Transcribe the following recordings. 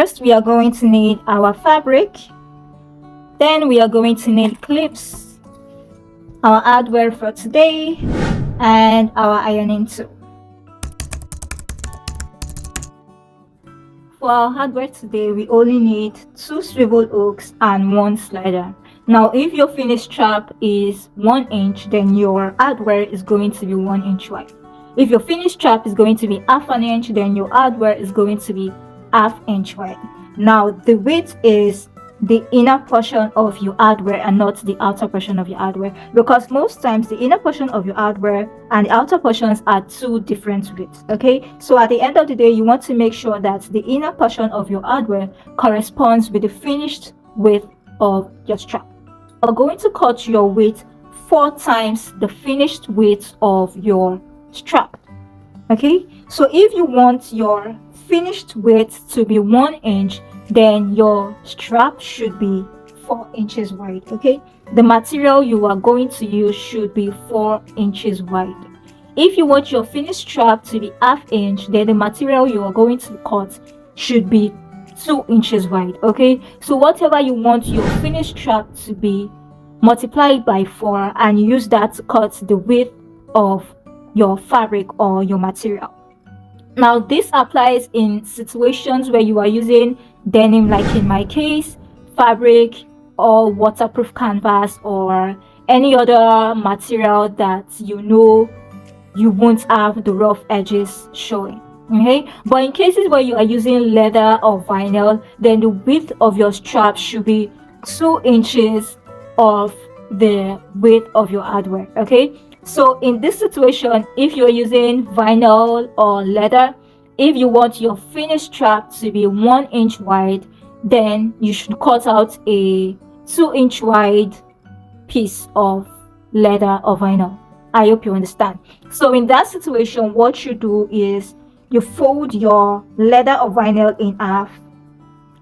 first we are going to need our fabric, then we are going to need clips, our hardware for today, and our ironing tool. For our hardware today, we only need 2 swivel hooks and 1 slider. Now if your finished strap is 1 inch, then your hardware is going to be 1 inch wide. If your finished strap is going to be half an inch, then your hardware is going to be half inch wide. Now the width is the inner portion of your hardware and not the outer portion of your hardware, because most times the inner portion of your hardware and the outer portions are 2 different widths. Okay, so at the end of the day, you want to make sure that the inner portion of your hardware corresponds with the finished width of your strap. You're going to cut your width 4 times the finished width of your strap. Okay, so if you want your finished width to be 1 inch, then your strap should be 4 inches wide. Okay, the material you are going to use should be 4 inches wide. If you want your finished strap to be half inch, then the material you are going to cut should be 2 inches wide. Okay, so whatever you want your finished strap to be, multiply it by 4 and use that to cut the width of your fabric or your material. Now this applies in situations where you are using denim, like in my case, fabric or waterproof canvas or any other material that you know you won't have the rough edges showing. Okay, but in cases where you are using leather or vinyl, then the width of your strap should be 2 inches of the width of your hardware. Okay, so in this situation, if you're using vinyl or leather, if you want your finished strap to be 1 inch wide, then you should cut out a 2 inch wide piece of leather or vinyl. I hope you understand. So in that situation, what you do is you fold your leather or vinyl in half,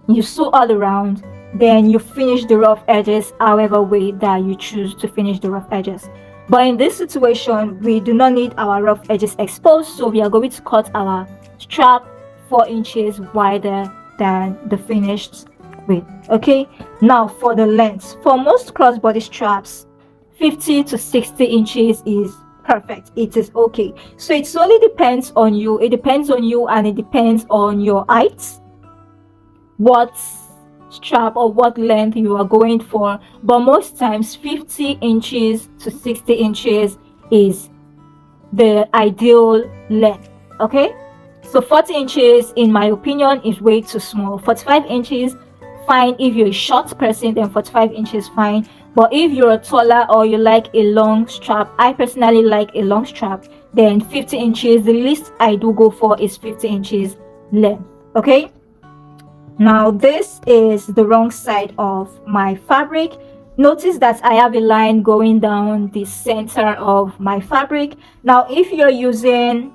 you sew all around, then you finish the rough edges however way that you choose to finish the rough edges. But in this situation, we do not need our rough edges exposed, so we are going to cut our strap 4 inches wider than the finished width. Okay, now for the length, for most crossbody straps, 50 to 60 inches is perfect. It is okay. So it solely depends on you. It depends on you and it depends on your height, what strap or what length you are going for, but most times 50 inches to 60 inches is the ideal length. Okay, so 40 inches in my opinion is way too small. 45 inches fine if you're a short person, then 45 inches fine. But if you're taller or you like a long strap, I personally like a long strap, then 50 inches, the least I do go for is 50 inches length. Okay, now this is the wrong side of my fabric. Notice that I have a line going down the center of my fabric. Now if you're using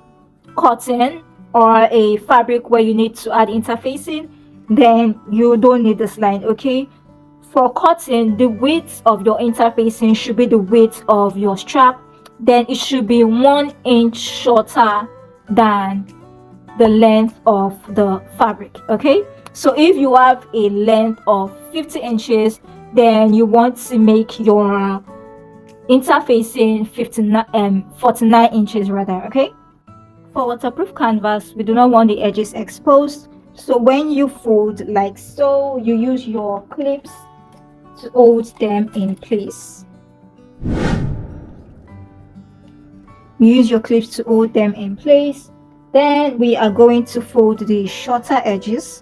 cotton or a fabric where you need to add interfacing, then you don't need this line. Okay, for cotton, the width of your interfacing should be the width of your strap, then it should be 1 inch shorter than the length of the fabric. Okay, so if you have a length of 50 inches, then you want to make your interfacing 49 inches rather. Okay, for waterproof canvas, we do not want the edges exposed, so when you fold like so, you use your clips to hold them in place. Use your clips to hold them in place. Then we are going to fold the shorter edges.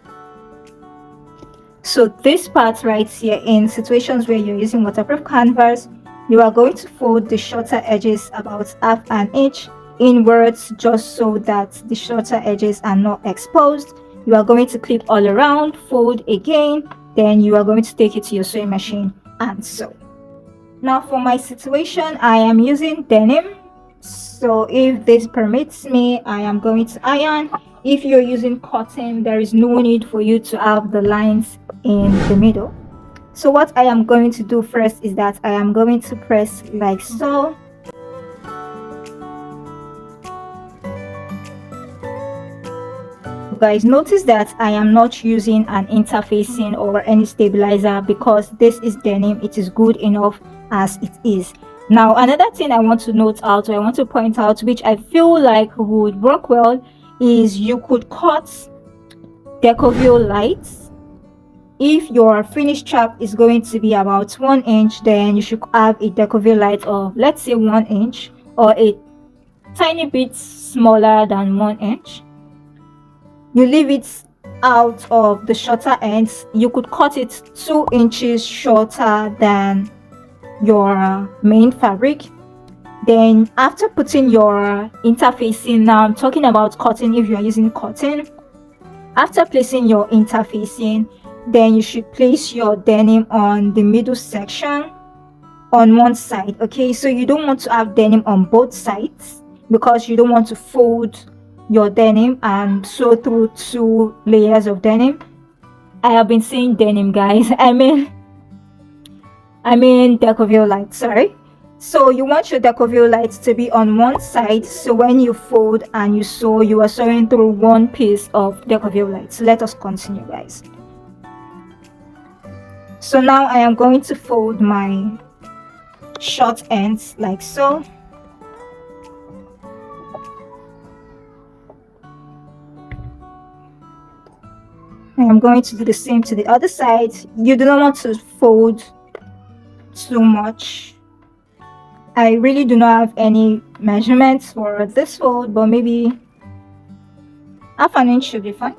So this part right here, in situations where you're using waterproof canvas, you are going to fold the shorter edges about half an inch inwards, just so that the shorter edges are not exposed. You are going to clip all around, fold again, then you are going to take it to your sewing machine and sew. Now for my situation, I am using denim, so if this permits me, I am going to iron. If you're using cotton, there is no need for you to have the lines in the middle. So what I am going to do first is that I am going to press like so. guys, notice that I am not using an interfacing or any stabilizer because this is denim. It is good enough as it is. Now another thing I want to note out, or I want to point out, which I feel like would work well, is you could cut decoville lights. If your finished strap is going to be about 1 inch, then you should have a decoville light of, let's say, 1 inch, or a tiny bit smaller than 1 inch. You leave it out of the shorter ends. You could cut it 2 inches shorter than your main fabric. Then after putting your interfacing, now I'm talking about cotton if you are using cotton. After placing your interfacing, then you should place your denim on the middle section on one side. Okay, so you don't want to have denim on both sides because you don't want to fold your denim and sew through 2 layers of denim. I have been saying denim, guys. I mean decoville light, sorry. So you want your decoville lights to be on one side, so when you fold and you sew, you are sewing through one piece of decoville lights. Let us continue, guys. So now I am going to fold my short ends like so. I am going to do the same to the other side. You do not want to fold too much. I really do not have any measurements for this fold, but maybe half an inch should be fine.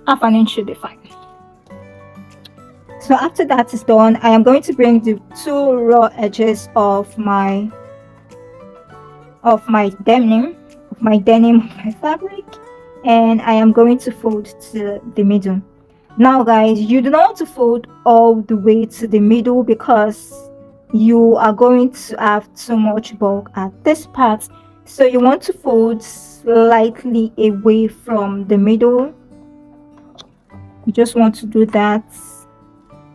Half an inch should be fine. So after that is done, I am going to bring the 2 raw edges of my denim, my fabric, and I am going to fold to the middle. Now guys, you do not want to fold all the way to the middle because you are going to have too much bulk at this part. So you want to fold slightly away from the middle. You just want to do that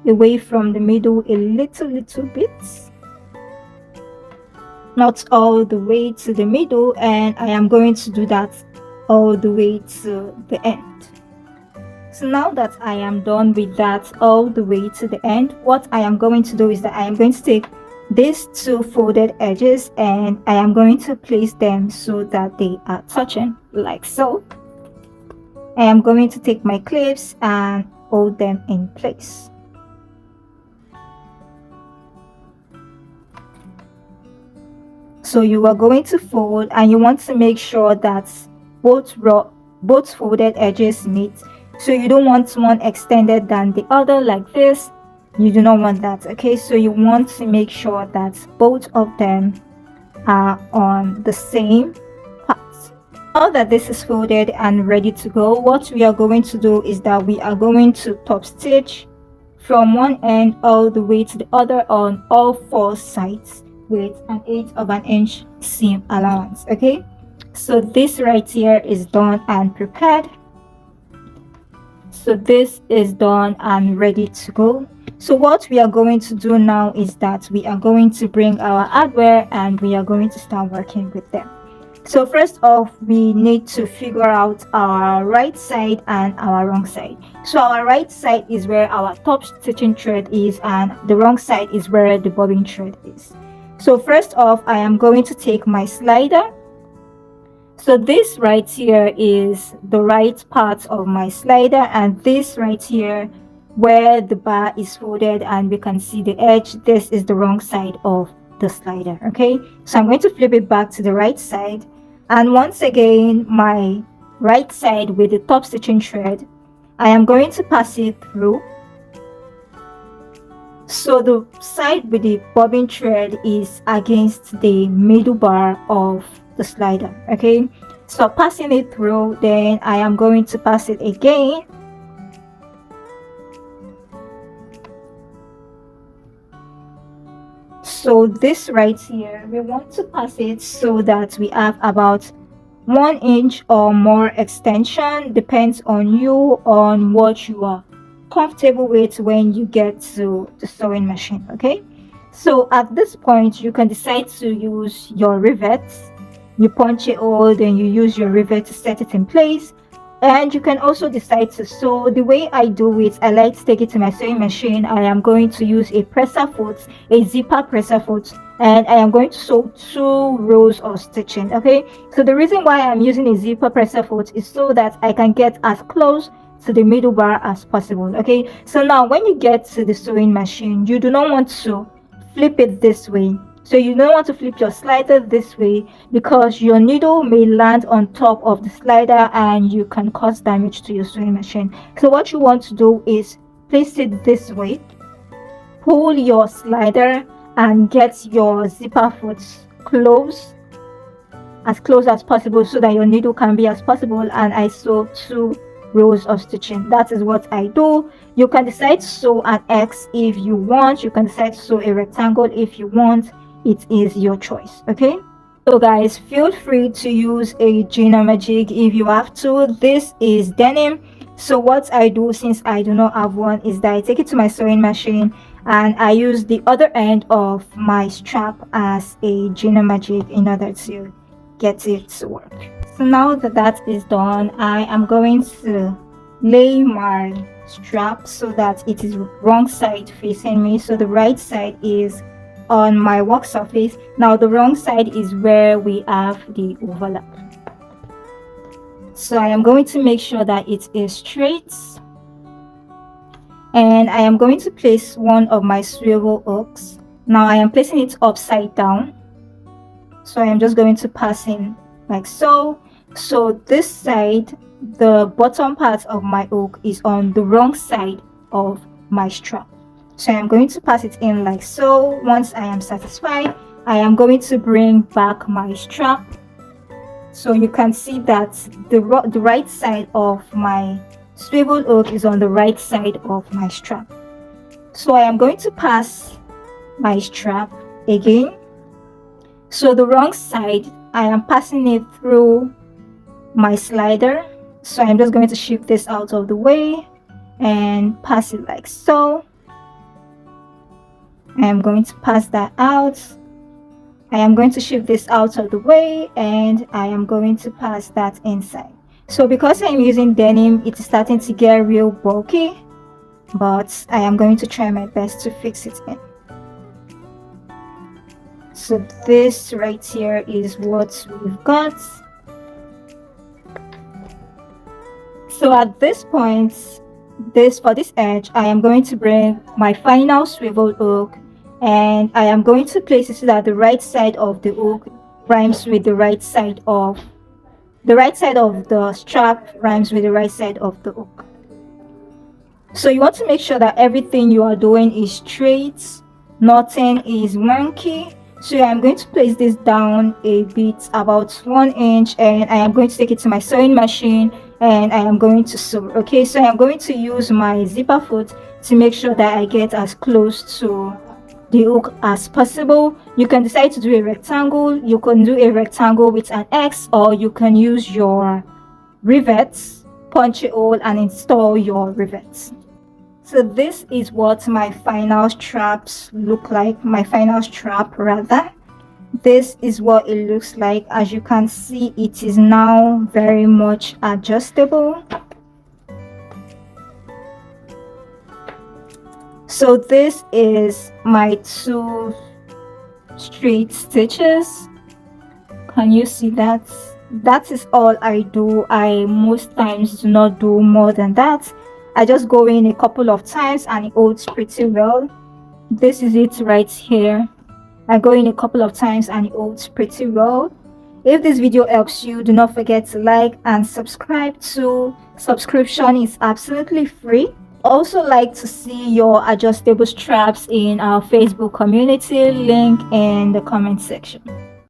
away from the middle a little bit, not all the way to the middle, and I am going to do that all the way to the end. So now that I am done with that all the way to the end, what I am going to do is that I am going to take these 2 folded edges and I am going to place them so that they are touching like so. I am going to take my clips and hold them in place. So you are going to fold and you want to make sure that both folded edges meet. So you don't want one extended than the other like this. You do not want that. Okay, so you want to make sure that both of them are on the same part. Now that this is folded and ready to go, what we are going to do is that we are going to top stitch from one end all the way to the other on all 4 sides with an 1/8 of an inch seam allowance. Okay, so this right here is done and prepared. So this is done and ready to go. So what we are going to do now is that we are going to bring our hardware and we are going to start working with them. So first off, we need to figure out our right side and our wrong side. So our right side is where our top stitching thread is and the wrong side is where the bobbin thread is. So first off, I am going to take my slider. So this right here is the right part of my slider, and this right here where the bar is folded and we can see the edge, this is the wrong side of the slider. Okay, so I'm going to flip it back to the right side, and once again my right side with the top stitching thread, I am going to pass it through. So the side with the bobbin thread is against the middle bar of the slider. Okay, so passing it through, then I am going to pass it again. So this right here, we want to pass it so that we have about 1 inch or more extension. Depends on you, on what you are comfortable with when you get to the sewing machine. Okay, So at this point, you can decide to use your rivets. You punch it all, then you use your rivet to set it in place. And you can also decide to sew. The way I do it, I like to take it to my sewing machine. I am going to use a presser foot, a zipper presser foot, and I am going to sew 2 rows of stitching. Okay, so the reason why I'm using a zipper presser foot is so that I can get as close to the middle bar as possible. Okay, so now when you get to the sewing machine, you do not want to flip it this way. So you don't want to flip your slider this way, because your needle may land on top of the slider and you can cause damage to your sewing machine. So what you want to do is place it this way, pull your slider and get your zipper foot as close as possible, so that your needle can be as possible, and I sew 2 rows of stitching. That is what I do. You can decide to sew an X if you want. You can decide to sew a rectangle if you want. It is your choice. Okay, so guys, feel free to use a Gina Magic if you have to. This is denim. So what I do, since I do not have one, is that I take it to my sewing machine and I use the other end of my strap as a Gina Magic in order to get it to work. So now that that is done, I am going to lay my strap so that it is wrong side facing me. So the right side is on my work surface. Now the wrong side is where we have the overlap. So I am going to make sure that it is straight, and I am going to place one of my swivel hooks. Now I am placing it upside down, so I am just going to pass in like so. So this side, the bottom part of my hook is on the wrong side of my strap. So I'm going to pass it in like so. Once I am satisfied, I am going to bring back my strap. So you can see that the right side of my swivel hook is on the right side of my strap. So I am going to pass my strap again. So the wrong side, I am passing it through my slider. So I'm just going to shift this out of the way and pass it like so. I am going to pass that out. I am going to shift this out of the way, and I am going to pass that inside. So because I'm using denim, it is starting to get real bulky, but I am going to try my best to fix it in. So this right here is what we've got. So at this point, for this edge, I am going to bring my final swivel hook, and I am going to place it so that the right side of the hook rhymes with the right side of the strap rhymes with the right side of the hook. So you want to make sure that everything you are doing is straight, nothing is wonky. So I'm going to place this down a bit, about 1 inch, and I am going to take it to my sewing machine and I am going to sew. Okay, so I'm going to use my zipper foot to make sure that I get as close to the hook as possible. You can decide to do a rectangle. You can do a rectangle with an X, or you can use your rivets, punch a hole and install your rivets. So this is what my final straps look like. My final strap rather. This is what it looks like. As you can see, it is now very much adjustable. So this is my 2 straight stitches. Can you see that? That is all I do. I most times do not do more than that. I just go in a couple of times and it holds pretty well. This is it right here. I go in a couple of times and it holds pretty well. If this video helps you, do not forget to like and subscribe too. Subscription is absolutely free. Also like to see your adjustable straps in our Facebook community, link in the comment section.